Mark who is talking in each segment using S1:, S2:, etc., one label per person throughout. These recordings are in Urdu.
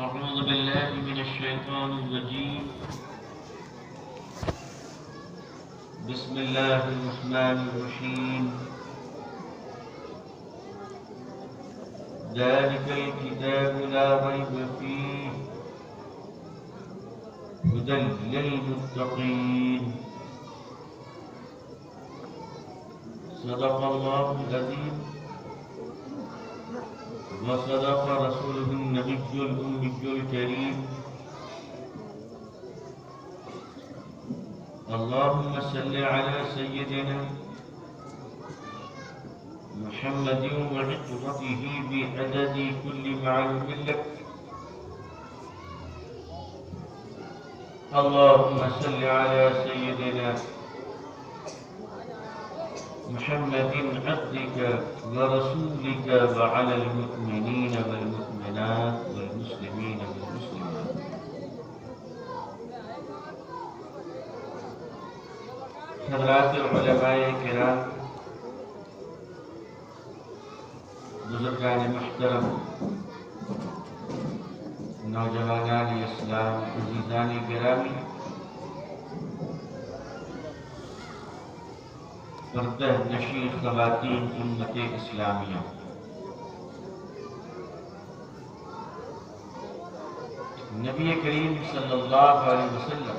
S1: أعوذ بالله من الشيطان الرجيم. بسم الله الرحمن الرحيم. ذلك الكتاب لا ريب فيه هدى للمتقين. صدق الله العظيم وصدق رسوله النبي الأمي الكريم. اللهم صل على سيدنا محمد وعترته بعدد كل معلوم لك. اللهم صل على سيدنا محمد عبدك ورسولك وعلى المؤمنين والمؤمنات والمسلمين والمسلمات. حضرات علماء کرام، بزرگان محترم، نوجوانان اسلام، عزیزان گرامی، پردہ نشین خواتین امت اسلامیہ، نبی کریم صلی اللہ علیہ وسلم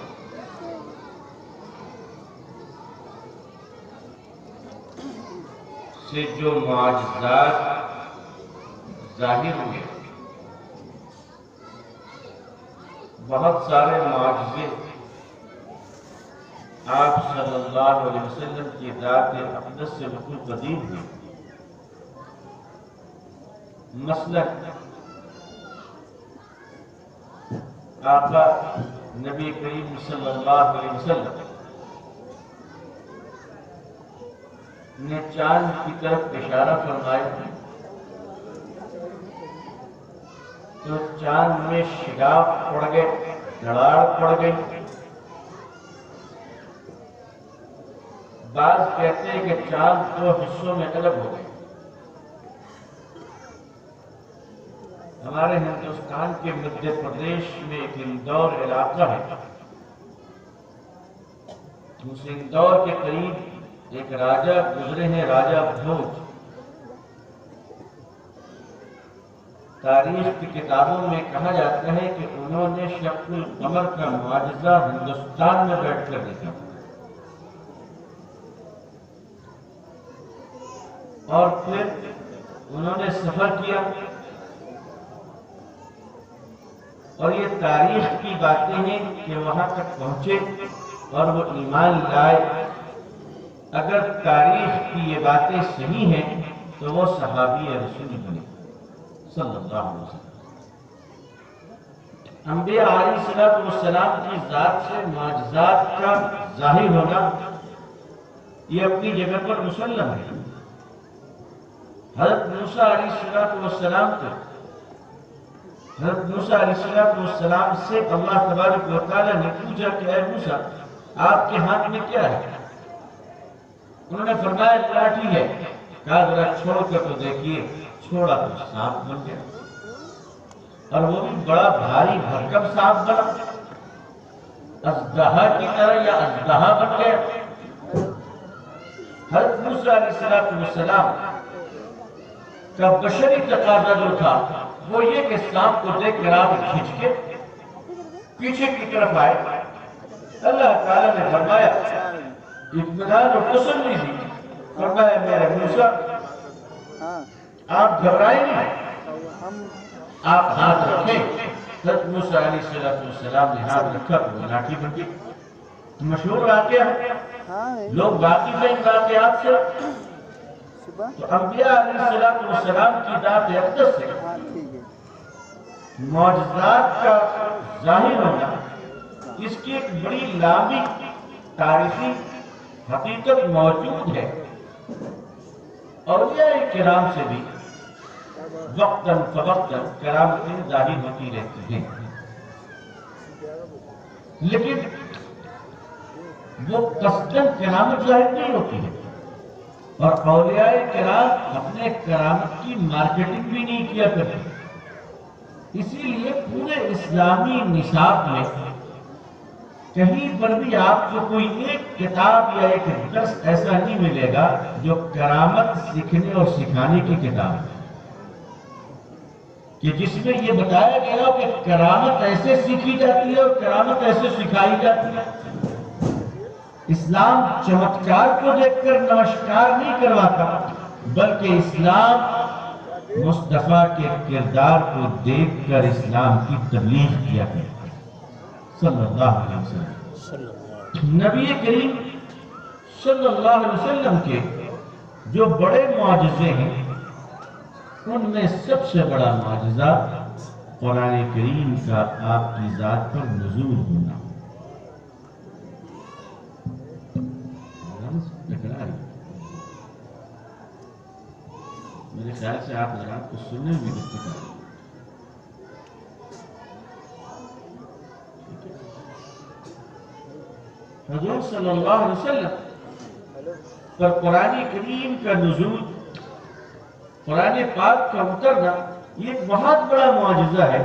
S1: سے جو معجزات ظاہر ہوئے، بہت سارے معجزے آپ صلی اللہ علیہ وسلم کی ذات اقدس سے وقوع پذیر ہوئے. مثلا آقا نبی کریم صلی اللہ علیہ وسلم نے چاند کی طرف اشارہ فرمایا تو چاند میں شگاف پڑ گئے، دھڑاڑ پڑ گئی. بعض کہتے ہیں کہ چاند دو حصوں میں الگ ہو گئے. ہمارے ہندوستان کے مدھیہ پردیش میں ایک اندور علاقہ ہے. اس اندور کے قریب ایک راجہ گزرے ہیں، راجہ بھوج. تاریخ کی کتابوں میں کہا جاتا ہے کہ انہوں نے شق القمر کا معجزہ ہندوستان میں بیٹھ کر دیکھا اور پھر انہوں نے سفر کیا اور یہ تاریخ کی باتیں ہیں کہ وہاں تک پہنچے اور وہ ایمان لائے. اگر تاریخ کی یہ باتیں صحیح ہیں تو وہ صحابی رسول بنے صلی اللہ علیہ وسلم. انبیاء علیہ السلام کی ذات سے معجزات کا ظاہر ہونا یہ اپنی جگہ پر مسلم ہے. حضرت موسیٰ علیہ السلام سے اللہ تبارک و تعالیٰ نے پوچھا کہ اے موسیٰ، آپ کے ہاتھ میں کیا ہے؟ انہوں نے فرمایا لاٹھی ہے. کہا ذرا چھوڑ کر تو دیکھیے. چھوڑا تو سانپ بن گیا، اور وہ بھی بڑا بھاری بھرکم سانپ بنا، اژدہا کی طرح یا اژدہا بن گیا. حضرت موسیٰ علیہ السلام کا بشری تقاضا جو تھا وہ یہ کہ سانپ کو دیکھ کر آپ کھینچ کے پیچھے کی طرف آئے. اللہ تعالیٰ نے فرمایا اطمینان اور تسلی دی. فرمایا میرے موسیٰ آپ گھبرائیں نہیں، آپ ہاتھ رکھیں. حضرت موسیٰ علیہ السلام نے ہاتھ رکھا تو وہ لاٹھی بن گئی. مشہور واقعہ ہے، لوگ واقف ہیں ان واقعات سے. تو انبیاء علیہ السلام کی ذات اقدس سے معجزات کا ظاہر ہونا، اس کی ایک بڑی لمبی تاریخی حقیقت موجود ہے. اولیاء کرام سے بھی وقتاً فوقتاً کرامتیں ظاہر ہوتی رہتی ہیں، لیکن وہ قصداً کرامت ظاہر نہیں ہوتی ہے. اور اولیاء کرام اپنے کرامت کی مارکیٹنگ بھی نہیں کیا کرتے. اسی لیے پورے اسلامی نصاب میں کہیں پر بھی آپ کو کوئی ایک کتاب یا ایک درس ایسا نہیں ملے گا جو کرامت سیکھنے اور سکھانے کی کتاب ہے، کہ جس میں یہ بتایا گیا کہ کرامت ایسے سیکھی جاتی ہے اور کرامت ایسے سکھائی جاتی ہے۔ اسلام چمتکار کو دیکھ کر نمسکار نہیں کرواتا، بلکہ اسلام مصطفیٰ کے کردار کو دیکھ کر اسلام کی تبلیغ کیا کرتا ہے صلی اللہ علیہ وسلم۔ نبی کریم صلی اللہ علیہ وسلم کے جو بڑے معجزے ہیں ان میں سب سے بڑا معجزہ قرآن کریم کا آپ کی ذات پر نزول ہونا۔ میرے خیال سے آپ حضرات کو سننے میں دقت آ رہی ہے۔ حضور صلی اللہ علیہ وسلم پر قرآن کریم کا نزول، قرآن پاک کا اترنا، یہ ایک بہت بڑا معجزہ ہے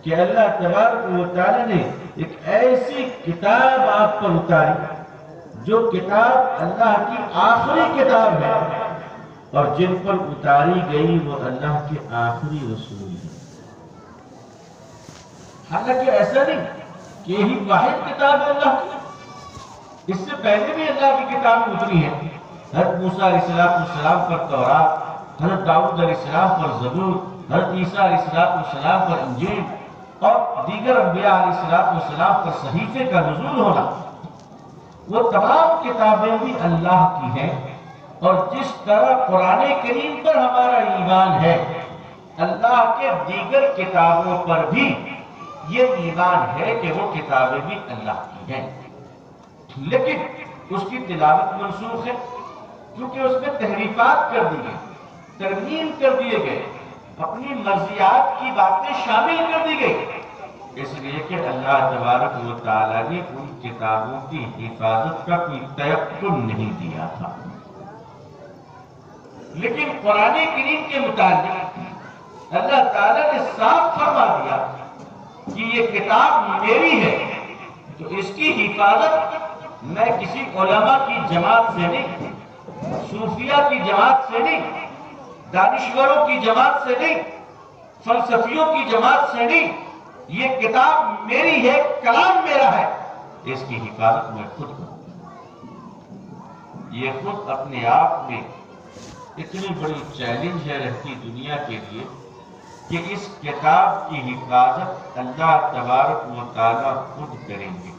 S1: کہ اللہ تبارک و تعالی نے ایک ایسی کتاب آپ پر اتاری جو کتاب اللہ کی آخری کتاب ہے، اور جن پر اتاری گئی وہ اللہ کے آخری رسول ہیں۔ حالانکہ ایسا نہیں کہ یہی واحد کتاب ہے اللہ کی، اس سے پہلے بھی اللہ کی کتاب اتری ہے۔ حضرت موسیٰ علیہ السلام پر تورات، حضرت داؤد علیہ السلام پر زبور، حضرت عیسیٰ علیہ السلام پر انجیل، اور دیگر انبیاء علیہ السلام پر صحیفے کا نزول ہونا، وہ تمام کتابیں بھی اللہ کی ہیں۔ اور جس طرح قرآن کریم پر ہمارا ایمان ہے، اللہ کے دیگر کتابوں پر بھی یہ ایمان ہے کہ وہ کتابیں بھی اللہ کی ہیں، لیکن اس کی تلاوت منسوخ ہے، کیونکہ اس میں تحریفات کر دی گئی، ترمیم کر دیے گئے، اپنی مرضیات کی باتیں شامل کر دی گئی، اس لیے کہ اللہ تبارک و تعالیٰ نے ان کتابوں کی حفاظت کا کوئی تیقن نہیں دیا تھا۔ لیکن قرآن کریم کے متعلق اللہ تعالیٰ نے صاف فرما دیا کہ یہ کتاب میری ہے، تو اس کی حفاظت میں کسی علماء کی جماعت سے نہیں، صوفیہ کی جماعت سے نہیں، دانشوروں کی جماعت سے نہیں، فلسفیوں کی جماعت سے نہیں، یہ کتاب میری ہے، کلام میرا ہے، اس کی حفاظت میں خود کروں۔ یہ خود اپنے آپ میں اتنی بڑی چیلنج ہے رہتی دنیا کے لیے کہ اس کتاب کی حفاظت اللہ تبارک و تعالیٰ خود کریں گے۔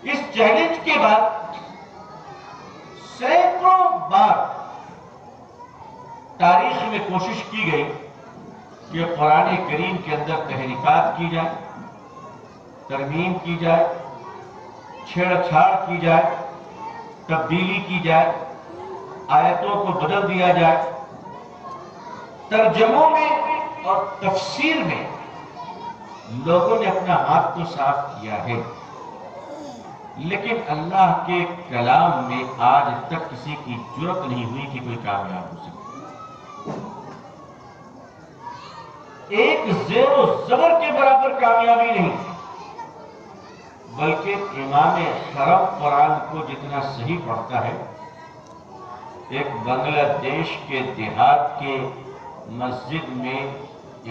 S1: اس چیلنج کے بعد سینکڑوں بار تاریخ میں کوشش کی گئی کہ قرآن کریم کے اندر تحریفات کی جائے، ترمیم کی جائے، چھیڑ چھاڑ کی جائے، تبدیلی کی جائے، آیتوں کو بدل دیا جائے، ترجموں میں اور تفسیر میں لوگوں نے اپنا ہاتھ تو صاف کیا ہے، لیکن اللہ کے کلام میں آج تک کسی کی جرأت نہیں ہوئی کہ کوئی کامیاب ہو سکے۔ ایک زیر و زبر کے برابر کامیابی نہیں، بلکہ امام حرم قرآن کو جتنا صحیح پڑھتا ہے، ایک بنگلہ دیش کے دیہات کے مسجد میں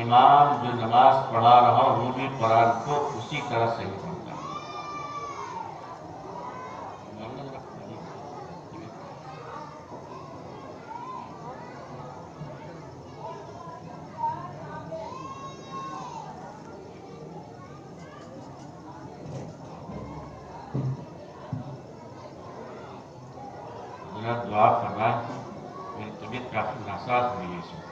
S1: امام جو نماز پڑھا رہا وہ بھی قرآن کو اسی طرح سے ہی پڑھتا ہے۔ دعا فرمائیں، میری طبیعت کافی ناساز ہوئی ہے اس وقت۔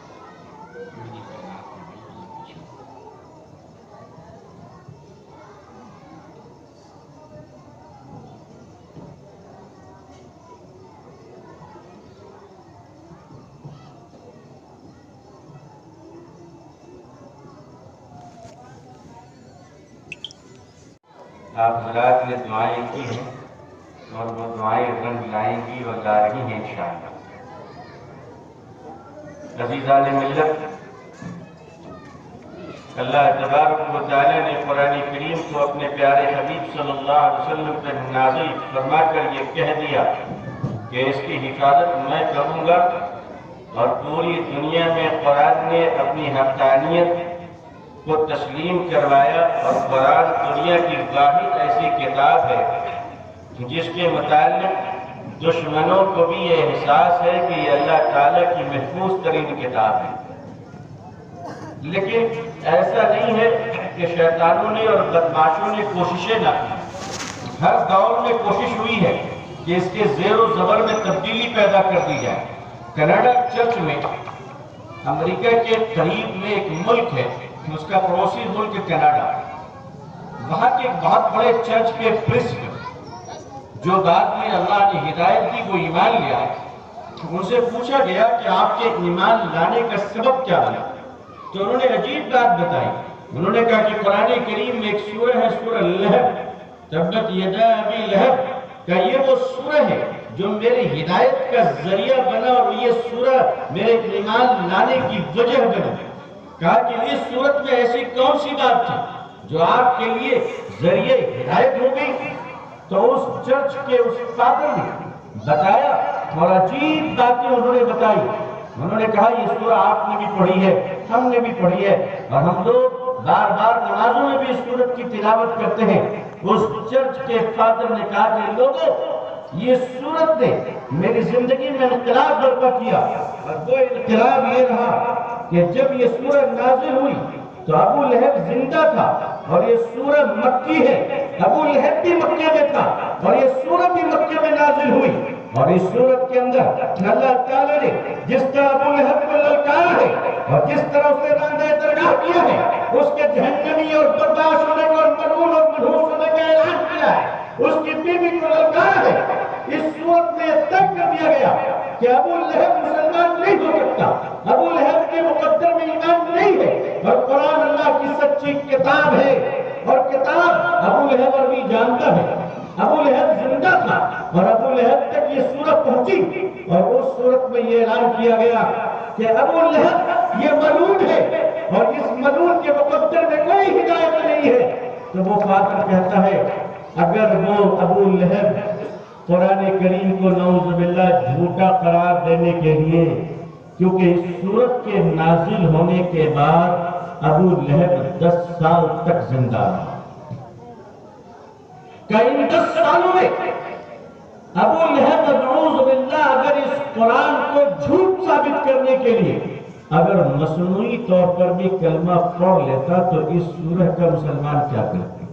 S1: آپ حضرات نے دعائیں کی ہیں اور وہ دعائیں رنگ لائیں گی اور لا رہی ہیں انشاءاللہ۔ عزیزان ملت، اللہ تبارک و تعالیٰ نے قرآن کریم کو اپنے پیارے حبیب صلی اللہ علیہ وسلم پر نازل فرما کر یہ کہہ دیا کہ اس کی حفاظت میں کروں گا، اور پوری دنیا میں قرآن نے اپنی حقانیت کو تسلیم کروایا، اور قرآن دنیا کی واحد ایسی کتاب ہے جس کے متعلق دشمنوں کو بھی یہ احساس ہے کہ یہ اللہ تعالیٰ کی محفوظ ترین کتاب ہے۔ لیکن ایسا نہیں ہے کہ شیطانوں نے اور بدماشوں نے کوششیں نہ کی۔ ہر دور میں کوشش ہوئی ہے کہ اس کے زیر و زبر میں تبدیلی پیدا کر دی جائے۔ کینیڈا چرچ میں امریکہ کے قریب میں ایک ملک ہے، اس کا پڑوسی ملک کینیڈا، وہاں کے بہت بڑے چرچ کے پریسٹ جو بعد میں اللہ نے ہدایت دی وہ ایمان لیا، ان سے پوچھا گیا کہ آپ کے ایمان لانے کا سبب کیا ہے؟ تو انہوں نے عجیب بات بتائی۔ انہوں نے کہا کہ قرآن کریم میں ایک سورہ ہے، سورہ لہب، تبت یدا ابی لہب، کہ یہ وہ سورہ ہے جو میرے ہدایت کا ذریعہ بنا، اور یہ سورہ میرے ایمان لانے کی وجہ بنا۔ کہا کہ اس صورت میں ایسی کون سی بات تھی جو آپ کے لیے ذریعہ ہدایت ہو گئی؟ تو اس چرچ کے اس فادر نے بتایا اور عجیب باتیں انہوں نے بتائی۔ انہوں نے کہا یہ سورہ آپ نے بھی پڑھی ہے، ہم نے بھی پڑھی ہے، اور ہم لوگ بار بار نمازوں میں بھی اس سورت کی تلاوت کرتے ہیں۔ اس چرچ کے فادر نے کہا کہ لوگوں، یہ سورت نے میری زندگی میں انقلاب برپا کیا، اور وہ انقلاب یہ رہا کہ جب یہ سورہ نازل ہوئی تو ابو لہب زندہ تھا، اور یہ سورہ مکی ہے، ابو لہب بھی مکے میں تھا، اور یہ سورہ بھی مکے میں نازل ہوئی۔ اور اس سورت کے اندر اللہ تعالیٰ نے جس طرح ابو لہب کو للکارا ہے اور جس طرح اسے راندہ درگاہ کیا ہے، اس کے جہنمی اور برداشت ہونے کو اور ملعون اور منحوس ہونے کا اعلان کیا ہے، اس کی بیوی کو للکارا ہے۔ اس سورت میں یہ طے کر دیا گیا کہ ابو لہب مسلمان نہیں ہو سکتا، ابو لہب کے مقدر میں ایمان نہیں ہے، اور قرآن اللہ کی سچی کتاب ہے، اور کتاب ابو لہب اور بھی جانتا ہے۔ ابو لہب زندہ تھا اور ابو لہب تک یہ سورت پہنچی، اور اس سورت میں یہ اعلان کیا گیا کہ ابو لہب یہ ملعون ہے، اور اس ملعون کے مقدر میں کوئی ہدایت نہیں ہے۔ تو وہ فادر کہتا ہے اگر وہ ابو لہب قرآن کریم کو نعوذ باللہ جھوٹا قرار دینے کے لیے، کیونکہ اس سورت کے نازل ہونے کے بعد ابو لہب 10 سال تک زندہ رہا، کہ ان 10 سالوں میں ابو لہب نعوذ باللہ اگر اس قرآن کو جھوٹ ثابت کرنے کے لیے اگر مصنوعی طور پر بھی کلمہ پڑھ لیتا تو اس سورہ کا مسلمان کیا کرتے،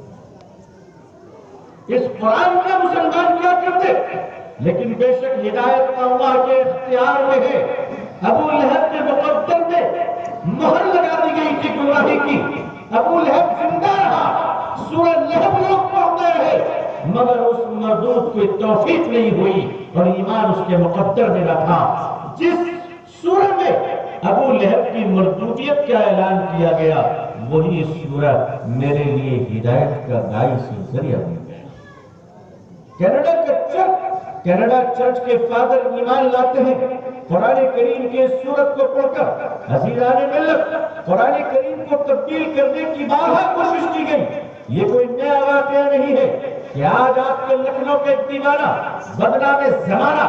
S1: اس قرآن کا مسلمان کیا کرتے؟ لیکن بے شک ہدایت اللہ کے اختیار میں ہے۔ ابو لہب کے مقدر میں مہر لگا دی گئی تھی گمراہی کی، ابو لہب زندہ رہا، سورہ لہب لوگ پڑھتے رہے، مگر اس مردود کو توفیق نہیں ہوئی اور ایمان اس کے مقدر میں نہ تھا۔ جس سورہ میں ابو لہب کی مردودیت کا اعلان کیا گیا، وہی سورہ میرے لیے ہدایت کا باعث ذریعہ بن گیا۔ کینیڈا چرچ کے فادر ایمان لاتے ہیں قرآن کریم کے سورت کو پڑھ کر۔ عزیزان ملت، قرآن کریم کو تبدیل کرنے کی بارہا کوشش کی گئی۔ یہ کوئی نیا واقعہ نہیں ہے کہ آج آپ کے لکھنؤ کے دیوانہ بدنام زمانہ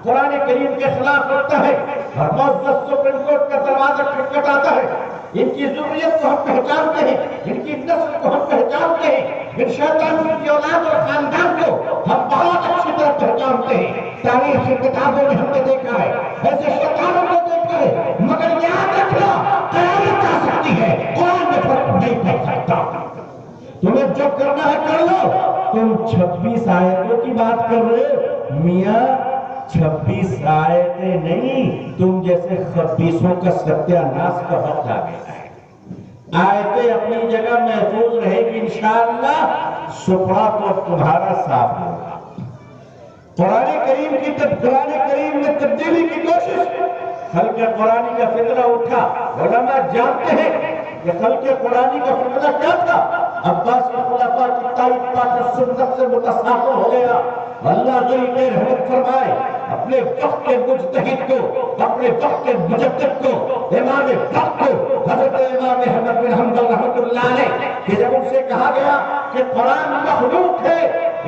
S1: قرآن کریم کے خلاف رکھتا ہے اور معزز سپریم کورٹ کا دروازہ کھٹکھٹاتا ہے۔ ان کی ضروریت کو ہم پہچانتے ہیں، ان کی نسل کو ہم پہچانتے ہیں، ان شیطانوں کی اولاد اور خاندان کو ہم بہت اچھی طرح پہچانتے ہیں۔ تاریخ کی کتابوں میں ہم نے دیکھا ہے، ایسے شیطانوں کو دیکھا ہے، مگر یاد رکھنا قیامت آ سکتی ہے، قرآن میں فرق نہیں پڑ سکتا۔ تمہیں جو کرنا ہے کر لو۔ تم 26 آیتوں کی بات کر رہے ہو، میاں 26 آیتیں نہیں، تم جیسے خبیثوں کا ستیہ ناش کا وقت آ گیا ہے۔ آیتیں اپنی جگہ محفوظ رہے گی انشاءاللہ، سپڑا تو تمہارا صاف ہوگا۔ قرآن کریم میں تبدیلی کی کوشش، خلق قرآنی کا فتنہ اٹھا۔ علماء جانتے ہیں کہ خلق قرآنی کا فتنہ کیا تھا؟ عباس خلفاء کی تائید پاک سنت سے متصاحب ہو گیا، اللہ تعالی رحمت فرمائے اپنے وقت کے مجتہد کو، اپنے وقت کے مجدد کو، امام وقت کو، حضرت امام احمد بن حنبل رحمۃ اللہ علیہ، کہ جب ان سے کہا گیا کہ قرآن مخلوق ہے،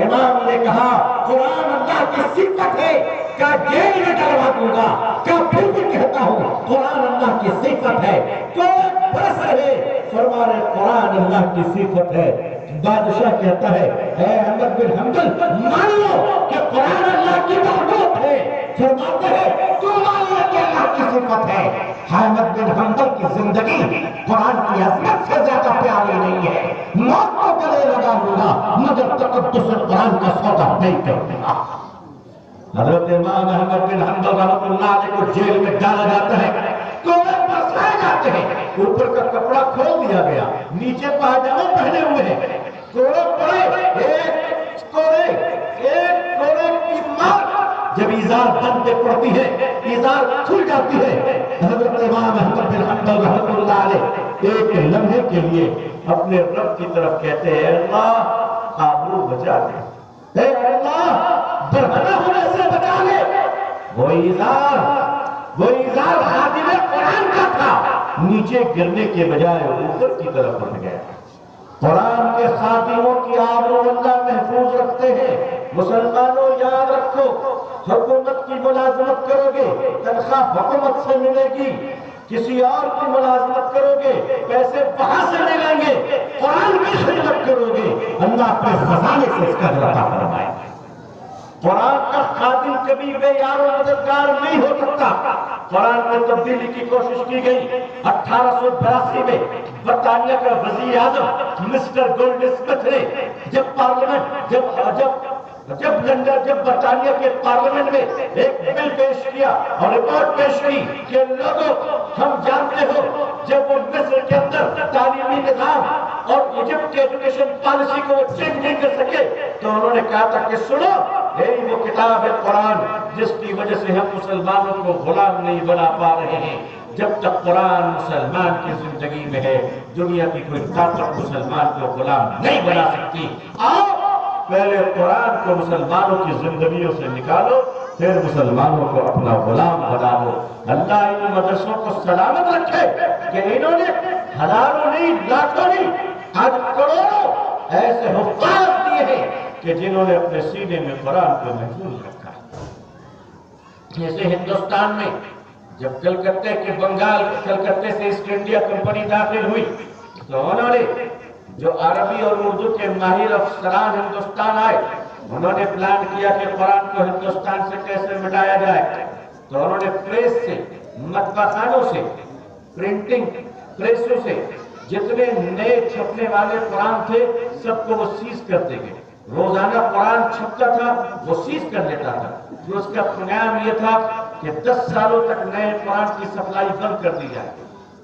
S1: امام نے کہا قرآن اللہ کی صفت ہے، کیا جیل میں ڈلوا دوں گا، کیا پھر بھی کہتا ہوں قرآن اللہ کی صفت ہے، کوئی برس رہے فرما رہے قرآن اللہ کی صفت ہے۔ بادشاہ کہتا ہے اے احمد بن حنبل مان لو کہ قرآن اللہ کی مخلوق ہے، فرماتے ہیں تو مان لو کہ اللہ کی صفت ہے۔ احمد بن حنبل کی زندگی قرآن کی عظمت سے زیادہ پیاری نہیں ہے، موت کو گلے لگا لوں گا مگر تقدس قرآن کا سودا نہیں کروں گا۔ حضرت امام احمد بن حنبل رحمۃ اللہ علیہ کو جیل میں ڈالا جاتا ہے، کوڑے برسائے جاتے ہیں، اوپر کا کپڑا کھول دیا گیا، نیچے پاجامہ پہنے ہوئے ہیں، کوڑے پڑے، ایک کوڑے کی مار جب ایزار بند پہ پڑتی ہے، ایزار کھل جاتی ہے، حضرت امام احمد بن حنبل رحمۃ اللہ علیہ ایک لمحے کے لیے اپنے رب کی طرف کہتے ہیں اللہ آبرو بچا دے، اے اللہ برہنہ ہونے سے بچا لے۔ وہ ایزار خادم قرآن کا تھا، نیچے گرنے کے بجائے اوپر کی طرف اٹھ گیا۔ قرآن کے خادموں کی آبرو اللہ محفوظ رکھتے ہیں۔ مسلمانوں یاد رکھو، حکومت کی ملازمت کرو گے تنخواہ حکومت سے ملے گی، کسی اور کی ملازمت کرو گے پیسے وہاں سے ملیں گے، قرآن کی خدمت کرو گے اللہ اپنے خزانے سے اس کا عطا فرمائے گا۔ قرآن کا خادم کبھی بے یار و مددگار نہیں ہو سکتا۔ قرآن میں تبدیلی کی کوشش کی گئی 1882 میں برطانیہ کا وزیر اعظم مسٹر گولڈ اسمتھ نے جب پارلیمنٹ جب برطانیہ کے پارلیمنٹ میں ایک بل پیش کیا اور رپورٹ پیش کی کہ لوگوں ہم جانتے ہو جب وہ مصر کے اندر تعلیمی نظام اور ایجپٹ کے ایجوکیشن پالیسی کو چینج نہیں کر سکے تو انہوں نے کہا تھا کہ سنو یہی وہ کتاب ہے قرآن جس کی وجہ سے ہم مسلمانوں کو غلام نہیں بنا پا رہے ہیں۔ جب تک قرآن مسلمان کی زندگی میں ہے دنیا کی کوئی طاقت مسلمان کو غلام نہیں بنا سکتی۔ آؤ پہلے قرآن کو مسلمانوں کی زندگیوں سے نکالو پھر مسلمانوں کو اپنا غلام بنا لو۔ اللہ ان مدرسوں کو سلامت رکھے کہ انہوں نے ہزاروں نہیں لاکھوں نہیں آج کروڑوں ایسے حفاظ دیے ہیں کہ جنہوں نے اپنے سینے میں قرآن کو محفوظ رکھا۔ جیسے ہندوستان میں جب کلکتے سے ایسٹ انڈیا کمپنی داخل ہوئی تو انہوں نے جو عربی اور اردو کے ماہر افسران ہندوستان آئے انہوں نے پلان کیا کہ قرآن کو ہندوستان سے کیسے مٹایا جائے، تو انہوں نے پریس سے، مطبع خانوں سے، پرنٹنگ پریسوں سے جتنے نئے چھپنے والے قرآن تھے سب کو وہ سیز کرتے گئے۔ روزانہ قرآن چھپتا تھا وہ سیز کر لیتا تھا۔ تو اس کا پیغام یہ تھا کہ 10 سالوں تک نئے قرآن کی سپلائی بند کر دی جائے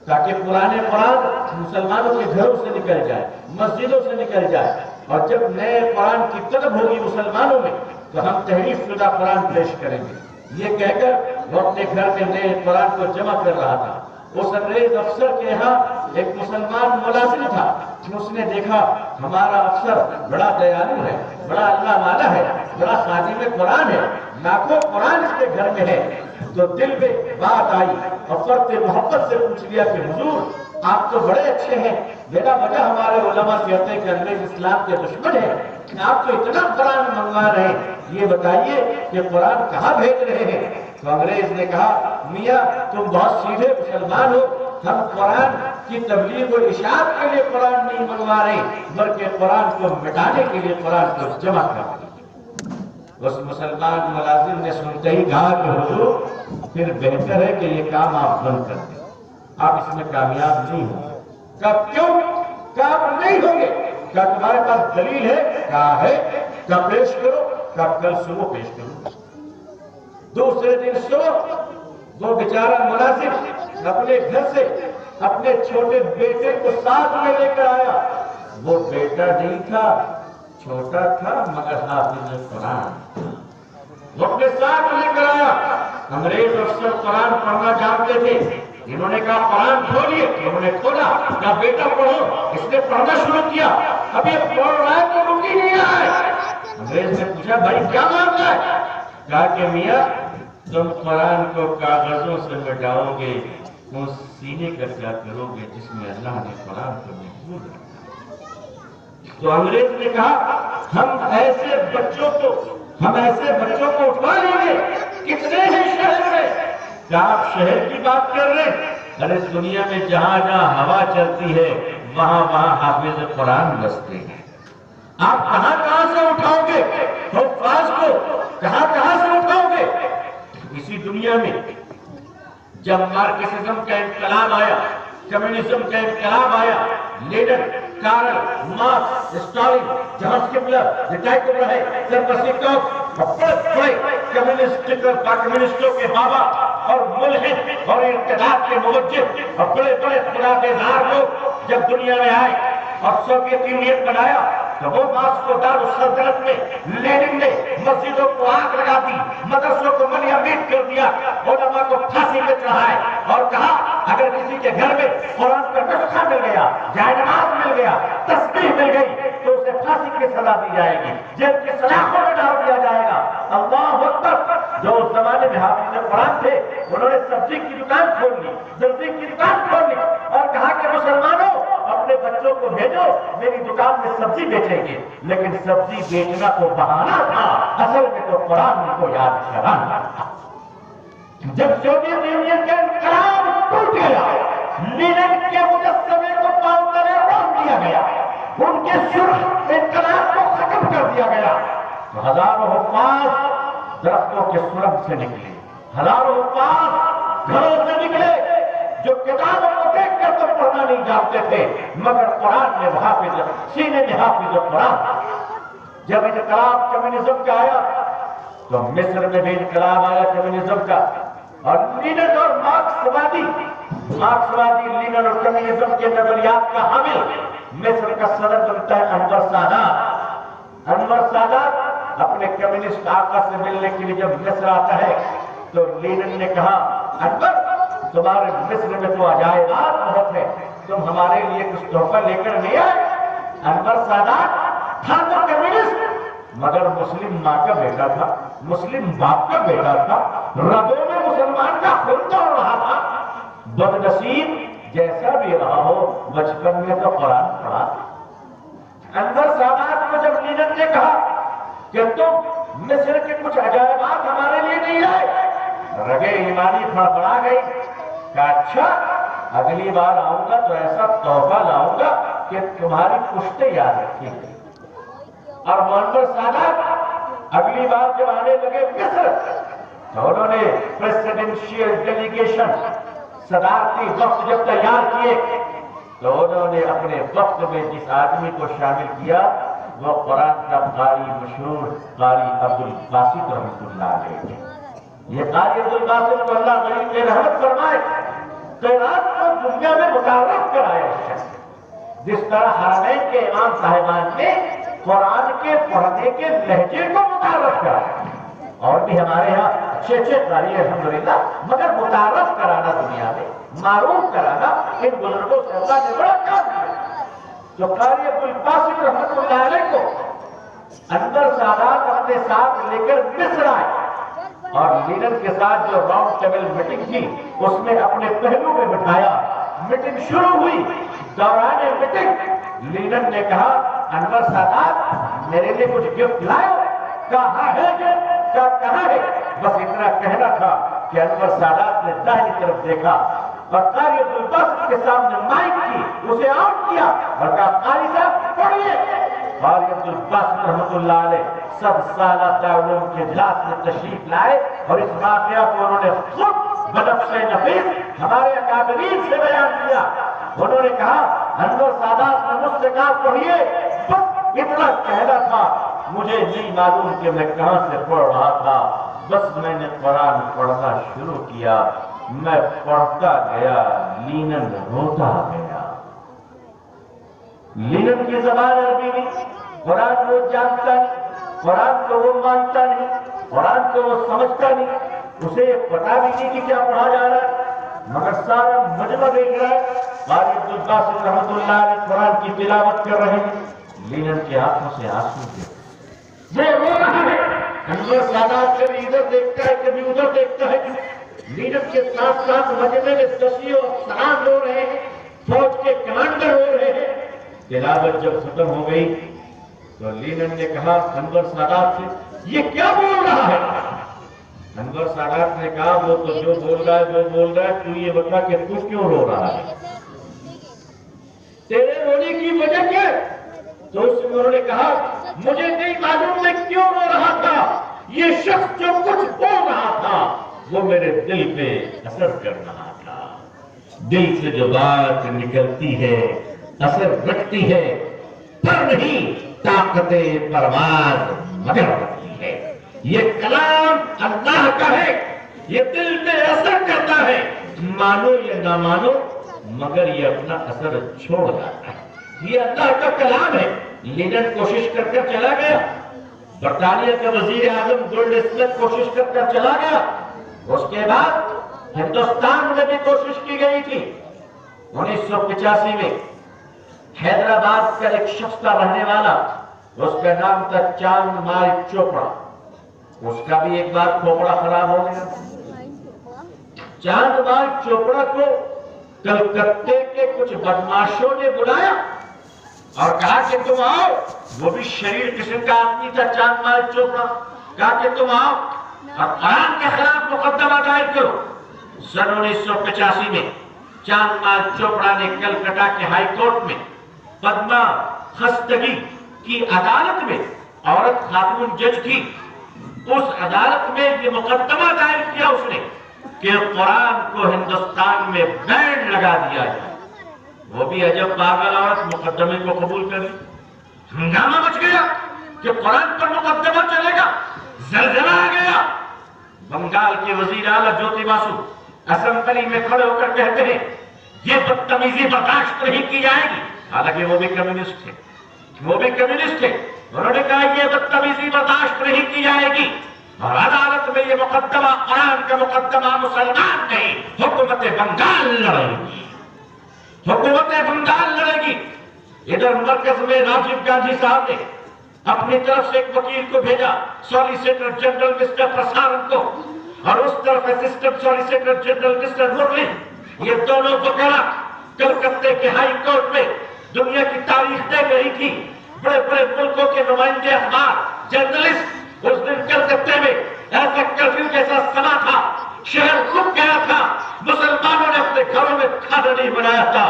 S1: تاکہ پرانے قرآن مسلمانوں کے گھروں سے نکل جائے، مسجدوں سے نکل جائے، اور جب نئے قرآن کی طلب ہوگی مسلمانوں میں تو ہم تحریف شدہ قرآن پیش کریں گے۔ یہ کہہ کر وہ اپنے گھر میں نئے قرآن کو جمع کر رہا تھا۔ اس انگریز افسر کے یہاں ایک مسلمان ملازم تھا، اس نے دیکھا ہمارا افسر بڑا دیانو ہے، بڑا اللہ والا ہے، بڑا خادم قرآن ہے، لاکھوں قرآن اس کے گھر میں ہے، تو دل میں بات آئی اور فرد محبت سے پوچھ لیا کہ حضور آپ تو بڑے اچھے ہیں، بلا وجہ ہمارے علماء کہتے ہیں کہ انگریز اسلام کے دشمن ہیں، آپ تو اتنا قرآن منگوا رہے ہیں، یہ بتائیے کہ قرآن کہاں بھیج رہے ہیں؟ تو انگریز نے کہا میاں تم بہت سیدھے مسلمان ہو، ہم قرآن کی تبلیغ و اشاعت کے لیے قرآن نہیں منگوا رہے بلکہ قرآن کو مٹانے کے لیے قرآن کو جمع کر رہے ہیں۔ اس مسلمان ملازم نے سنتے ہی کہا کہ حضور پھر بہتر ہے کہ یہ کام آپ بند کر دیں، آپ اس میں کامیاب نہیں ہوں گے۔ کہا کیوں؟ کہا آپ نہیں ہوں گے؟ کہا تمہارے پاس دلیل ہے؟ کہا ہے۔ کہا پیش کرو؟ کہا کل صبح پیش کرو۔ دوسرے دن صبح وہ بیچارہ ملازم اپنے گھر سے اپنے چھوٹے بیٹے کو ساتھ میں لے کر آیا۔ وہ بیٹا نہیں تھا، چھوٹا تھا مگر حافظ قرآن، وہ اپنے ساتھ لے کر آیا۔ انگریز افسر قرآن پڑھنا جانتے تھے، انہوں نے کہا قرآن کھولیے، انہوں نے کھولا، کہا بیٹا پڑھو، اس نے پڑھنا شروع کیا، اب یہ پڑھ رہا ہے تو رک ہی نہیں رہا ہے، انگریز نے پوچھا بھائی کیا مانتا ہے؟ کہا کہ میاں تم قرآن کو کاغذوں سے مٹاؤ گے، اس سینے کا کیا کرو گے جس میں اللہ نے قرآن کو محفوظ رکھا؟ تو انگریز نے کہا ہم ایسے بچوں کو اٹھا لیں گے، کتنے ہیں شہر میں؟ کیا آپ شہر کی بات کر رہے ہیں؟ ارے دنیا میں جہاں جہاں ہوا چلتی ہے وہاں وہاں حافظ قرآن بستے ہیں۔ آپ کہاں سے اٹھاؤ گے حفاظ کو؟ کہاں سے اٹھاؤ گے؟ اسی دنیا میں جب مارکسزم کا انقلاب آیا، کمیونزم کا انقلاب آیا، لیڈر کارل مارکس، اسٹالن، جہاز کپلر، ڈیٹائٹ رہے، سربسیکوف، بڑے کمیونسٹوں کے بابا اور ملحد اور ارتداد کے موجد اور بڑے بڑے خدا بیزار لوگ جب دنیا میں آئے اور سوویت یونین بنایا تو وہ ماسکو دارالسلطنت میں لینن نے مسجدوں کو آگ لگا دی، مدرسوں کو منہدم کر دیا، علماء کو پھانسی پہ چڑھائے اور کہا اگر کسی کے گھر میں قرآن کا نسخہ مل گیا، جائے نماز مل گیا، تسبیح مل گئی تو اسے پھانسی کی سزا دی جائے گی، جیل کی سلاخوں میں ڈال دیا جائے گا۔ اللہ اکبر! جو اس زمانے میں حافظ قرآن تھے انہوں نے سبزی کی دکان کھول لی، درزی کی دکان کھول لی اور کہا کہ مسلمانوں اپنے بچوں کو بھیجو، میری دکان میں سبزی بیچیں گے۔ لیکن سبزی بیچنا تو بہانہ تھا، اصل میں تو قرآن کو یاد کرانا تھا۔ جب سوویت یونین کا انقلاب ٹوٹ گیا، لینن کے مجسمے کو پاؤں تلے رون دیا گیا، ان کے سرخ انقلاب کو ختم کر دیا گیا، تو ہزاروں حفاظ درختوں کے سرنگ سے نکلے، ہزاروں حفاظ گھروں سے نکلے جو کتابوں کو دیکھ کر تو پڑھنا نہیں جانتے تھے مگر قرآن میں حافظ، سینے میں حافظ قرآن۔ جب انقلاب کمیونزم کا آیا تو مصر میں بھی انقلاب آیا کمیونزم کا، اور لینن اور مارکسوادی لینن اور کمیونزم کے نظریات کا حامل مصر کا صدر بنتا ہے انور سادات۔ انور سادات اپنے کمیونسٹ آقا سے ملنے کے لیے جب مصر آتا ہے تو لینن نے کہا انور تمہارے مصر میں تو عجائبات بہت ہے، تم ہمارے لیے کچھ تحفہ لے کر نہیں آئے؟ انور سادات تھا تو کمیونسٹ مگر مسلم ماں کا بیٹا تھا، مسلم باپ کا بیٹا تھا، رگوں میں مسلمان کا خون دوڑ رہا تھا۔ بدنصیب جیسا بھی رہا ہو بچپن میں تو قرآن پڑھا۔ انور سادات کو جب لینن نے کہا کہ تم مصر کے کچھ عجائبات ہمارے لیے نہیں آئے، رگے ایمانی پھڑپڑا گئی کہ اچھا اگلی بار آؤں گا تو ایسا تحفہ لاؤں گا کہ تمہاری پشتیں یاد رکھیں گے۔ اور انور سادات اگلی بار جب آنے لگے مصر تو انہوں نے پریسیڈنشیل ڈیلیگیشن صدارتی وفد جب تیار کیے تو انہوں نے اپنے وفد میں جس آدمی کو شامل کیا وہ قرآن کا قاری مشہور قاری عبدالباسط رحمۃ اللہ علیہ۔ یہ قاری عبدالباسط کو اللہ غریب کے رحمت فرمائے، قرآن کو دنیا میں متعارف کرایا شخص، جس طرح حرمین کے امام صاحبان نے قرآن کے پڑھنے کے لہجے کو متعارف کرایا، اور بھی ہمارے یہاں اچھے قاری الحمدللہ، مگر متعارف کرانا دنیا میں، معروف کرانا ان بزرگوں سے اللہ نے بڑا کام کیا۔ جو قاری عبدالباسط رحمۃ اللہ علیہ کو انور سادات اپنے ساتھ لے کر مصر آئے اور لینن کے ساتھ جو راؤنڈ ٹیبل میٹنگ تھی اس میں اپنے پہلو میں بٹھایا، میٹنگ شروع ہوئی۔ دوران میٹنگ لینن نے کہا انور سادات میرے لیے کچھ گفٹ لائے؟ کہاں ہے کہاں ہے؟ بس اتنا کہنا تھا کہ انور سادات نے داہنی طرف دیکھا اور قاری عبدالباسط کے سامنے مائک کی، اسے آؤٹ کیا اور کہا قاری صاحب پڑھیے۔ قاری عبدالباسط رحمۃ اللہ علیہ 7 سالہ دارالعلوم کے اجلاس میں تشریف لائے اور اس واقعہ کو انہوں نے خود بنفس نفیس ہمارے اکابرین سے بیان کیا۔ انہوں نے کہا انور سادات نے مجھ سے کہا پڑھیے، بس اتنا کہنا تھا، مجھے نہیں معلوم کہ میں کہاں سے پڑھ رہا تھا، بس میں نے قرآن پڑھنا شروع کیا، میں پڑھتا گیا، لینن روتا گیا۔ لینن کی زبان عربی نہیں، قرآن وہ جانتا نہیں، قرآن کو وہ مانتا نہیں، قرآن کو وہ سمجھتا نہیں، اسے پتا بھی نہیں کہ کیا پڑھا جا رہا ہے، مگر سارا مجمع دیکھ رہا ہے۔ قاری عبدالباسط رحمۃ اللہ علیہ قرآن کی تلاوت کر رہے ہیں، لینن کے آنکھوں سے آنسو گرے، وہ رو رہا ہے۔ انور سادات کبھی ادھر دیکھتا ہے کبھی ادھر دیکھتا ہے، لیڈر کے ساتھ ساتھ مجمع میں دسیع و افسران رو رہے ہیں، فوج کے کمانڈر رو رہے ہیں۔ تلاوت جب ختم ہو گئی تو لیڈر نے کہا انور سادات سے، یہ کیا بول رہا ہے؟ انور سادات نے کہا وہ تو جو بول رہا ہے تو یہ بتا کہ تو کیوں رو رہا ہے، تیرے رونے کی وجہ کیا؟ تو اس میں انہوں نے کہا مجھے نہیں معلوم میں کیوں رو رہا تھا، یہ شخص جو کچھ بول رہا تھا وہ میرے دل پہ اثر کر رہا تھا، دل سے جو بات نکلتی ہے اثر رکھتی ہے، پر نہیں طاقت پرواز مگر رکھتی ہے، یہ کلام اللہ کا ہے، یہ دل پہ اثر کرتا ہے، مانو یا نہ مانو مگر یہ اپنا اثر چھوڑ جاتا ہے، یہ اللہ کا کلام ہے۔ لیڈر کوشش کر کر چلا گیا، برطانیہ کا وزیر اعظم گولڈ اسمتھ کوشش کر کر چلا گیا، اس کے بعد ہندوستان میں بھی کوشش کی گئی تھی۔ 1985 میں حیدرآباد کا ایک شخص کا رہنے والا، اس کا نام تھا چاند مال چوپڑا، اس کا بھی ایک بار کھوپڑا خراب ہو گیا۔ چاند مال چوپڑا کو کلکتے کے کچھ بدماشوں نے بلایا اور کہا کہ تم آؤ، وہ بھی شریر قسم کا آدمی تھا چاند مال چوپڑا، کہا کہ تم آؤ اور قرآن کے خلاف مقدمہ دائر کرو۔ سن 1985 میں چاند مال چوپڑا نے کلکتہ کے ہائی کورٹ میں پدما خستگی کی عدالت میں، عورت خاتون جج تھی، اس عدالت میں یہ مقدمہ دائر کیا اس نے کہ قرآن کو ہندوستان میں بین لگا دیا جائے۔ وہ بھی عجب پاگل عورت مقدمے کو قبول کر لی۔ ہنگامہ مچ گیا کہ قرآن پر مقدمہ چلے گا، زلزلہ آ گیا۔ بنگال کے وزیر اعلیٰ جیوتی باسو اسمبلی میں کھڑے ہو کر کہتے ہیں یہ بدتمیزی برداشت نہیں کی جائے گی، حالانکہ وہ بھی کمیونسٹ تھے، انہوں نے کہا یہ بدتمیزی برداشت نہیں کی جائے گی اور عدالت میں یہ مقدمہ قرآن کا مقدمہ مسلمان نہیں، حکومت بنگال لڑے گی، ادھر مرکز میں راجیو گاندھی صاحب نے اپنی طرف سے ایک وکیل کو بھیجا، سالیسیٹر جنرل مسٹر پرسارن کو، اور اس طرف اسسٹنٹ سالیسیٹر جنرل مسٹر مرلی، یہ دونوں وکلا کلکتے کے ہائی کورٹ میں دنیا کی تاریخ دیکھ رہی تھی، بڑے بڑے ملکوں کے نمائندے اخبار جرنلسٹ، اس دن کلکتے میں ایسا کرفیو جیسا سما تھا، شہر رک گیا تھا، مسلمانوں نے اپنے گھروں میں کھانا نہیں بنایا تھا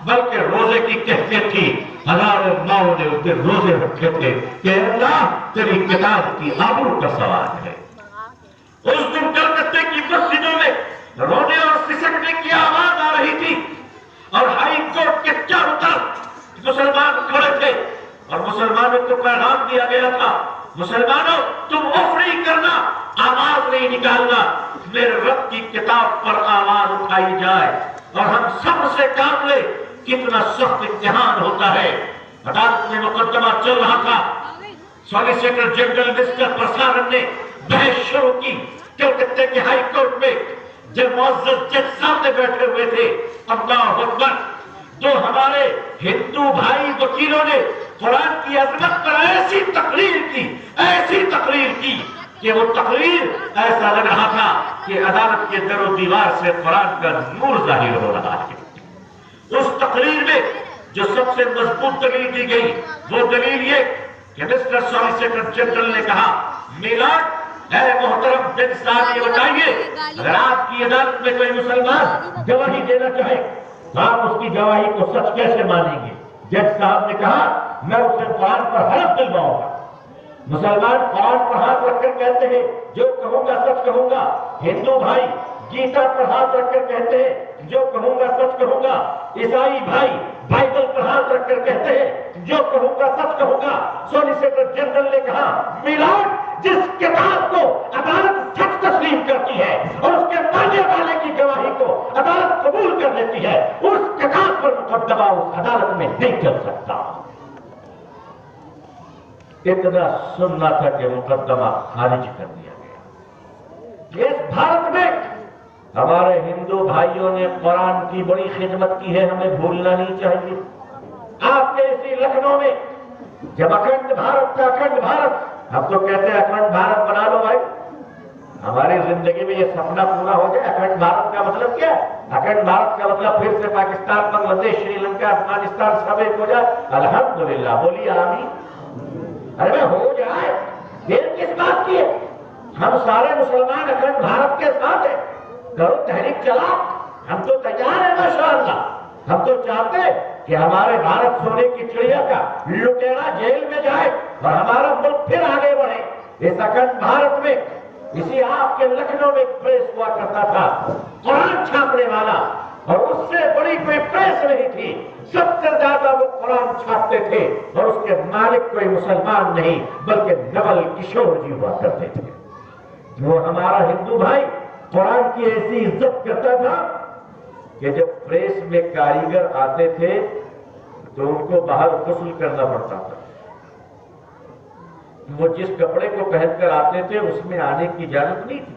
S1: بلکہ روزے کی کیفیت تھی، ہزاروں ماؤں نے اس دن روزے رکھے تھے کہ اللہ تیری کتاب کی آبرو کا سوال ہے۔ اس دن کلکتے کی مسجدوں میں رونے اور سسکنے کی آواز آ رہی تھی اور ہائی کورٹ کے چاروں طرف مسلمان کھڑے تھے اور مسلمانوں کو پیغام دیا گیا تھا، مسلمانوں تم اف نہیں کرنا، آواز نہیں نکالنا، میرے رب کی کتاب پر آواز اٹھائی جائے اور ہم صبر سے کام لے، کتنا سخت امتحان ہوتا ہے۔ عدالت میں مقدمہ چل رہا تھا، سالیسیٹر جنرل مسٹر پرسارن نے بحث شروع کی کلکتے کے ہائی کورٹ میں، جب معزز جج سامنے بیٹھے ہوئے تھے، اللہ اکبر، تو ہمارے ہندو بھائی وکیلوں نے قرآن کی عظمت پر ایسی تقریر کی کہ وہ تقریر ایسا لگ رہا تھا کہ عدالت کے در و دیوار سے قرآن کا نور ظاہر ہو رہا ہے۔ اس تقریر میں جو سب سے مضبوط دلیل دی گئی وہ دلیل یہ کہ مسٹر سالیسیٹر جنرل نے کہا، میلاد اے محترم جج صاحب یہ بتائیے اگر آپ کی عدالت میں کوئی مسلمان گواہی دینا چاہے تو آپ اس کی گواہی کو سچ کیسے مانیں گے؟ جج صاحب نے کہا میں اسے قرآن پر حلف دلواؤں گا۔ مسلمان قرآن پر ہاتھ رکھ کر کہتے ہیں جو کہوں گا سچ کہوں گا، ہندو بھائی گیتا پر ہاتھ رکھ کر کہتے ہیں جو کہوں گا سچ کہوں گا، عیسائی بھائی بائبل پر ہاتھ رکھ کر کہتے ہیں جو کہوں گا سچ کہوں گا۔ سالیسیٹر جنرل نے کہا میلاد جس کتاب کو عدالت سچ تسلیم کرتی ہے اور اس کے ماننے والے کی گواہی کو عدالت قبول کر لیتی ہے، اس کتاب پر مقدمہ اس عدالت میں نہیں چل سکتا۔ اتنا سننا تھا کہ مقدمہ خارج کر دیا گیا۔ اس بھارت میں ہمارے ہندو بھائیوں نے قرآن کی بڑی خدمت کی ہے، ہمیں بھولنا نہیں چاہیے۔ آپ کے اسی لکھنؤ میں جب اکھنڈ بھارت کا اکھنڈ بھارت ہم تو کہتے ہیں اکھنڈ بھارت بنا لو بھائی، ہماری زندگی میں یہ سپنا پورا ہو جائے۔ اکھنڈ بھارت کا مطلب کیا ہے؟ اکھنڈ بھارت کا مطلب پھر سے پاکستان، بنگلہ دیش، سری لنکا، افغانستان سب ایک ہو جائے۔ الحمدللہ، بولیے آمین۔ ارے ہو جائے، دیر کس بات کی ہے؟ ہم سارے مسلمان اکھنڈ بھارت کے ساتھ ہیں، کرو تحریک چلا، ہم تو تیار ہیں ماشاءاللہ۔ ہم تو چاہتے ہیں کہ ہمارے بھارت سونے کی چڑیا کا لٹیرا جیل میں جائے اور ہمارا ملک پھر آگے بڑھے۔ اس اکھنڈ بھارت میں، اسی آپ کے لکھنؤ میں ایک پریس ہوا کرتا تھا، قرآن چھاپنے والا، اور اس سے بڑی کوئی پریس نہیں تھی، سب سے زیادہ وہ قرآن چھاپتے تھے، اور اس کے مالک کوئی مسلمان نہیں بلکہ نول کشور جی ہوا کرتے تھے۔ وہ ہمارا ہندو بھائی قرآن کی ایسی عزت کرتا تھا کہ جب پریس میں کاریگر آتے تھے تو ان کو باہر غسل کرنا پڑتا تھا۔ وہ جس کپڑے کو پہن کر آتے تھے اس میں آنے کی اجازت نہیں تھی،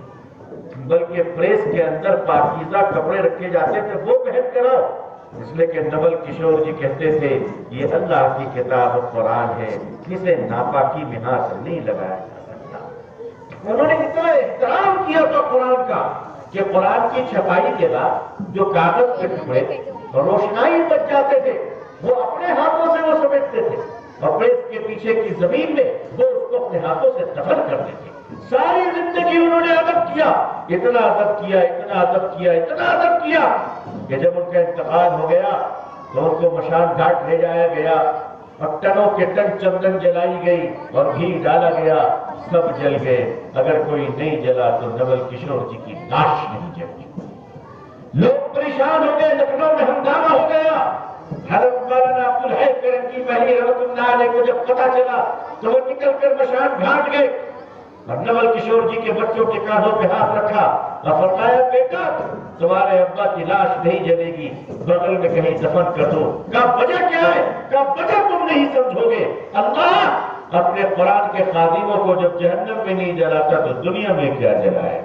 S1: بلکہ پریس کے اندر پاکیزہ کپڑے رکھے جاتے تھے، وہ پہن کر آؤ، اس لیے کہ نول کشور جی کہتے تھے یہ اللہ کی کتاب قرآن ہے، اسے ناپاکی میں ہاتھ نہیں لگایا جا سکتا۔ انہوں نے اتنا احترام کیا تھا قرآن کا کہ قرآن کی چھپائی کے بعد جو کاغذ کے ٹکڑے روشنائی بچ جاتے تھے وہ اپنے ہاتھوں سے وہ سمیٹتے تھے، اور پریس کے پیچھے کی زمین میں وہ اس کو اپنے ہاتھوں سے دفن کرتے تھے۔ ساری زندگی انہوں نے ادب کیا، اتنا ادب کیا، اتنا ادب کیا، اتنا ادب کیا کہ جب ان کا انتقال ہو گیا تو ان کو مشان گھاٹ لے جایا گیا، اور ٹنوں کے ٹن چندن جلائی گئی اور گھی ڈالا گیا، سب جل گئے، اگر کوئی نہیں جلا تو نول کشور جی کی لاش نہیں جلی۔ لوگ پریشان ہو گئے، لکھنؤ میں ہنگامہ ہو گیا۔ حضرت مولانا عبدالحی فرنگی محلی رحمۃ اللہ علیہ کو جب پتہ چلا تو وہ نکل کر مشان گھاٹ گئے، اور نول کشور جی کے بچوں کے کاندھوں پہ ہاتھ رکھا اور فرمایا بیٹا تمہارے ابا کی لاش نہیں جلے گی، بغل میں کہیں دفن کر دو۔ کہا وجہ کیا ہے؟ کہا وجہ تم نہیں سمجھو گے، اللہ اپنے قرآن کے خادموں کو جب جہنم میں نہیں جلاتا تو دنیا میں کیا جلائے؟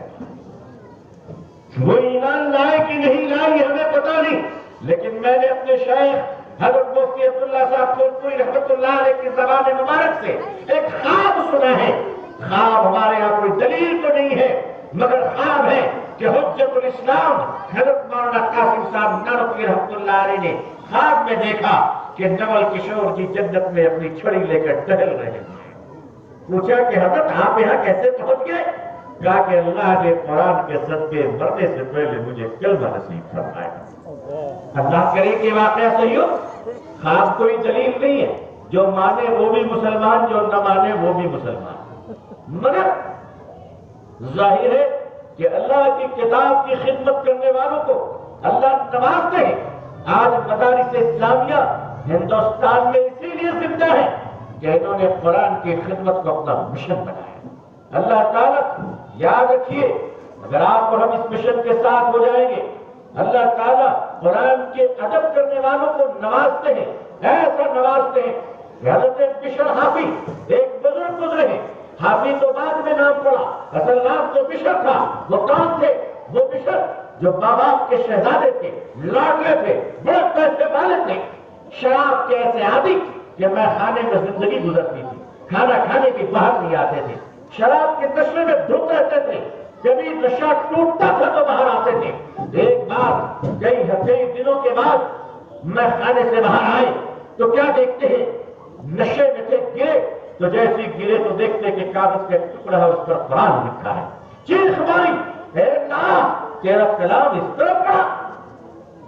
S1: وہ ایمان لائے کہ نہیں لائے ہمیں پتہ نہیں، لیکن میں نے اپنے شیخ حضرت مفتی عبداللہ صاحب پھولپوری رحمۃ اللہ علیہ کی زبان مبارک سے ایک خواب سنا ہے۔ خواب ہمارے یہاں کوئی دلیل تو نہیں ہے، مگر خواب ہے کہ حجت الاسلام حضرت مولانا قاسم صاحب نانوتوی رحمۃ اللہ علیہ نے خواب میں دیکھا کہ نول کشور جی جنت میں اپنی چھڑی لے کر ٹہل رہے ہیں۔ پوچھا کہ حضرت آپ یہاں کیسے پہنچ گئے؟ کہا کہ اللہ نے قرآن کے صدقے مرنے سے پہلے مجھے کلمہ نصیب فرمایا۔ اللہ کرے کہ واقعہ صحیح ہو، خواب کوئی دلیل نہیں ہے، جو مانے وہ بھی مسلمان، جو نہ مانے وہ بھی مسلمان، مگر ظاہر ہے کہ اللہ کی کتاب کی خدمت کرنے والوں کو اللہ نوازتے ہیں۔ آج مدارس اسلامیہ ہندوستان میں اسی لیے زندہ ہے کہ انہوں نے قرآن کی خدمت کو اپنا مشن بنایا۔ اللہ تعالیٰ یاد رکھیے، اگر آپ اور ہم اس مشن کے ساتھ ہو جائیں گے، اللہ تعالیٰ قرآن کے ادب کرنے والوں کو نوازتے ہیں، ایسا نوازتے ہیں کہ حضرت بشر حافی ایک بزرگ گزرے ہیں، حافی تو بعد میں نام پڑا، اصل نام تو بشر تھا۔ وہ کون تھے؟ وہ بشر جو بابا کے شہزادے تھے، لاڈلے تھے، بڑے پیسے والے تھے، شراب کے ایسے عادی کہ میں خانے میں زندگی گزرتی تھی، کھانا کھانے کے باہر نہیں آتے تھے، شراب کے نشے میں دھت رہتے تھے، کبھی نشہ ٹوٹتا تھا تو باہر آتے تھے۔ ایک بار کئی دنوں کے بعد میں خانے سے باہر آئے تو کیا دیکھتے ہیں؟ نشے میں سے گرے تو جیسے گرے تو دیکھتے کہ کاغذ کا ٹکڑا ہے، اس پر قرآن لکھا ہے۔ چیخ ماری، اے اللہ تیرا کلام اس طرح پڑا۔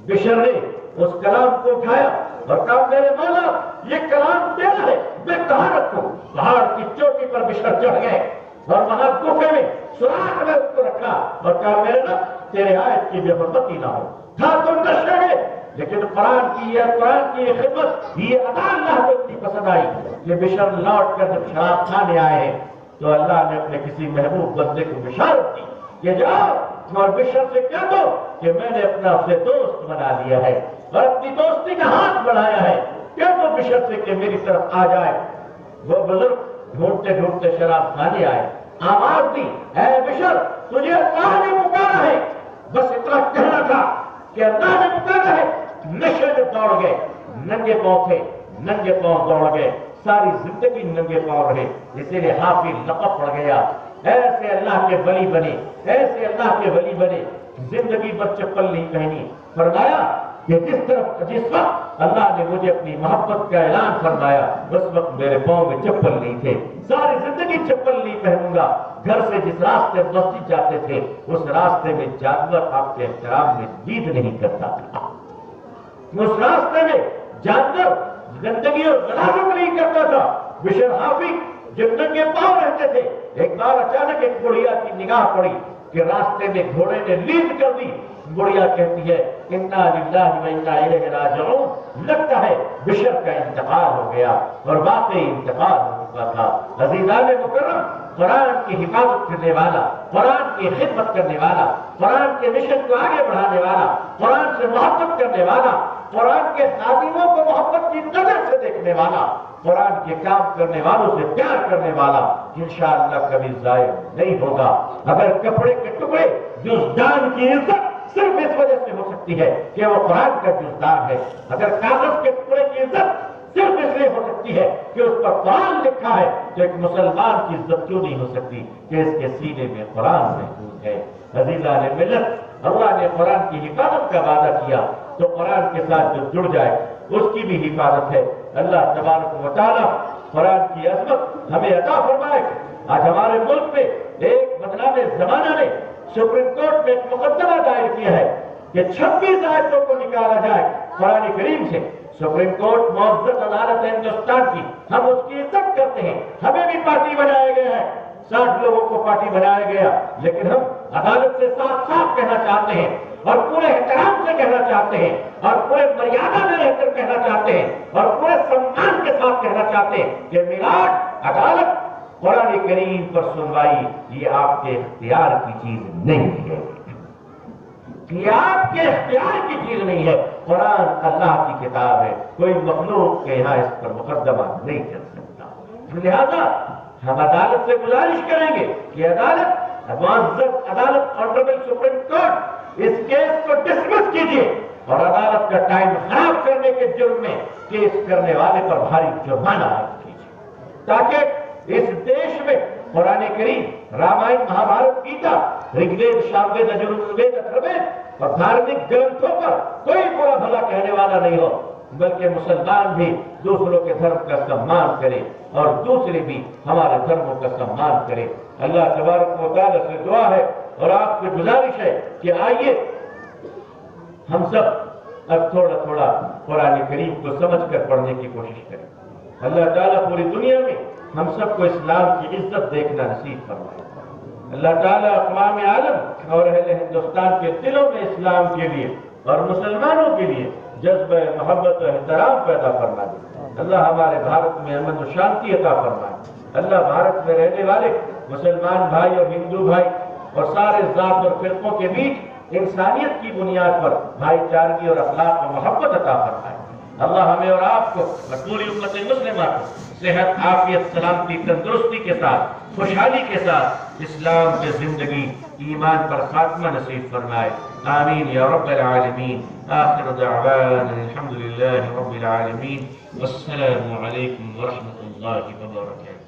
S1: بشر نے اس کلام کو اٹھایا اور کہا میرے مولا یہ کلام تیرا ہے، میں کہاں رکھوں؟ پہاڑ کی چوٹی پر بشر چڑھ گئے اور وہاں گفے میں سوراخ میں اس کو رکھا اور کہا میرے رب تیرے آیت کی بے حرمتی نہ ہو۔ تھا تو نشے میں، لیکن قرآن کی یہ خدمت، یہ ادا اللہ کو اتنی پسند آئی کہ بشر لوٹ کر جب شراب کھانے آئے ہیں تو اللہ نے اپنے کسی محبوب بندے کو بشارت دی کہ جاؤ اور بشر سے کہہ دو کہ میں نے اپنا اسے دوست بنا لیا ہے اور اپنی دوستی کا ہاتھ بڑھایا ہے، کہہ دو بشر سے کہ میری طرف آ جائے۔ وہ بزرگ ڈھونڈتے ڈھونڈتے شراب کھانے آئے، آواز دی اے بشر تجھے اللہ نے پکارا ہے، بس اتنا کہنا تھا کہ اللہ نے پکارا ہے۔ نشے میں دوڑ گئے، ننگے پاؤں تھے، ننگے پاؤں دوڑ گئے، ساری زندگی ننگے پاؤں رہے، اسی لیے حافظ لقب پڑ گیا۔ ایسے اللہ کے ولی بنے، ایسے اللہ کے ولی بنے، زندگی بھر چپل نہیں پہنی۔ فرمایا کہ جس وقت اللہ نے مجھے اپنی محبت کا اعلان فرمایا اس وقت میرے پاؤں میں چپل نہیں تھے، ساری زندگی چپل نہیں پہنوں گا۔ گھر سے جس راستے مسجد جاتے تھے اس راستے میں جانور آپ کے احترام میں دید نہیں کرتا تھا، اس راستے میں جانور گندگی اور غلاظت نہیں کرتا تھا۔ بشر حافظ جب ننگے پاؤں رہتے تھے، ایک بار اچانک ایک بڑھیا کی نگاہ پڑی کہ راستے میں گھوڑے نے لید کر دی۔ بڑھیا کہتی ہے انا للہ و انا الیہ راجعون، لگتا ہے بشر کا انتقال ہو گیا، اور واقعی انتقال ہو چکا تھا۔ عزیزان مکرم، قرآن کی حفاظت کرنے والا، قرآن کی خدمت کرنے والا، قرآن کے مشن کو آگے بڑھانے والا، قرآن سے محبت کرنے والا، قرآن کے خادموں کو محبت کی نظر سے دیکھنے والا، قرآن کے کام کرنے والوں سے پیار کرنے والا انشاءاللہ کبھی ضائع نہیں ہوگا۔ اگر کپڑے کے ٹکڑے جزدان کی عزت صرف اس وجہ سے ہو سکتی ہے کہ وہ قرآن کا جزدان ہے، اگر کاغذ کے ٹکڑے کی عزت صرف اس لیے ہو سکتی ہے کہ اس پر قرآن لکھا ہے، تو ایک مسلمان کی عزت کیوں نہیں ہو سکتی کہ اس کے سینے میں قرآن محفوظ ہے؟ عزیزان ملت، اللہ نے قرآن کی حفاظت کا وعدہ کیا تو قرآن کے ساتھ جو جڑ جائے اس کی بھی حفاظت ہے۔ اللہ تبارک و تعالی قرآن کی عظمت ہمیں عطا فرمائے۔ آج ہمارے ملک میں ایک بدنام زمانہ نے سپریم کورٹ میں ایک مقدمہ دائر کیا ہے کہ 26 آیتوں کو نکالا جائے قرآن کریم سے۔ سپریم کورٹ معزز عدالت ہے ہندوستان کی، ہم اس کی عزت کرتے ہیں، ہمیں بھی پارٹی بنایا گیا ہے، 60 لوگوں کو پارٹی بنایا گیا، لیکن ہم عدالت سے صاف صاف کہنا چاہتے ہیں اور پورے احترام سے کہنا چاہتے ہیں اور پورے مریادہ میں رہ کر کہنا چاہتے ہیں اور پورے سمان کے ساتھ کہنا چاہتے ہیں کہ میراث عدالت قرآن کریم پر سنوائی یہ آپ کے اختیار کی چیز نہیں ہے، یہ آپ کے اختیار کی چیز نہیں ہے۔ قرآن اللہ کی کتاب ہے، کوئی مخلوق کے یہاں اس پر مقدمہ نہیں کر سکتا۔ لہذا ہم عدالت سے گزارش کریں گے کہ عدالت، معزز عدالت، آنریبل سپریم کورٹ، اس کیس کو ڈسمس کیجیے اور عدالت کا ٹائم خراب کرنے کے جرم میں کیس کرنے والے پر بھاری جرمانہ عائد کیجیے، تاکہ اس دیش میں قرآن کریم، رامائن، مہابھارت، گیتا، رگ وید، شام وید، یجروید، اتھروید اور دھارمک گرنتھوں پر کوئی برا بھلا کہنے والا نہیں ہو، بلکہ مسلمان بھی دوسروں کے دھرم کا سمان کرے اور دوسرے بھی ہمارے دھرموں کا سمان کرے۔ اللہ تبارک و تعالی سے دعا ہے اور آپ سے گزارش ہے کہ آئیے ہم سب اب تھوڑا تھوڑا قرآن کریم کو سمجھ کر پڑھنے کی کوشش کریں۔ اللہ تعالیٰ پوری دنیا میں ہم سب کو اسلام کی عزت دیکھنا نصیب فرمائے۔ اللہ تعالیٰ اقوام عالم اور اہل ہندوستان کے دلوں میں اسلام کے لیے اور مسلمانوں کے لیے جذبہ محبت و احترام پیدا فرما دے۔ اللہ ہمارے بھارت میں امن و شانتی عطا فرمائے۔ اللہ بھارت میں رہنے والے مسلمان بھائی اور ہندو بھائی اور سارے ذات اور فرقوں کے بیچ انسانیت کی بنیاد پر بھائی چارگی اور اخلاق و محبت عطا فرمائے۔ اللہ ہمیں اور آپ کو اور پوری امت مسلمہ کو صحت، عافیت، سلامتی، تندرستی کے ساتھ، خوشحالی کے ساتھ اسلام کے زندگی، ایمان پر خاتمہ نصیب فرمائے۔ آمین یا رب العالمین۔ آخر دعوانا الحمدللہ رب العالمین، والسلام علیکم ورحمۃ اللہ وبرکاتہ۔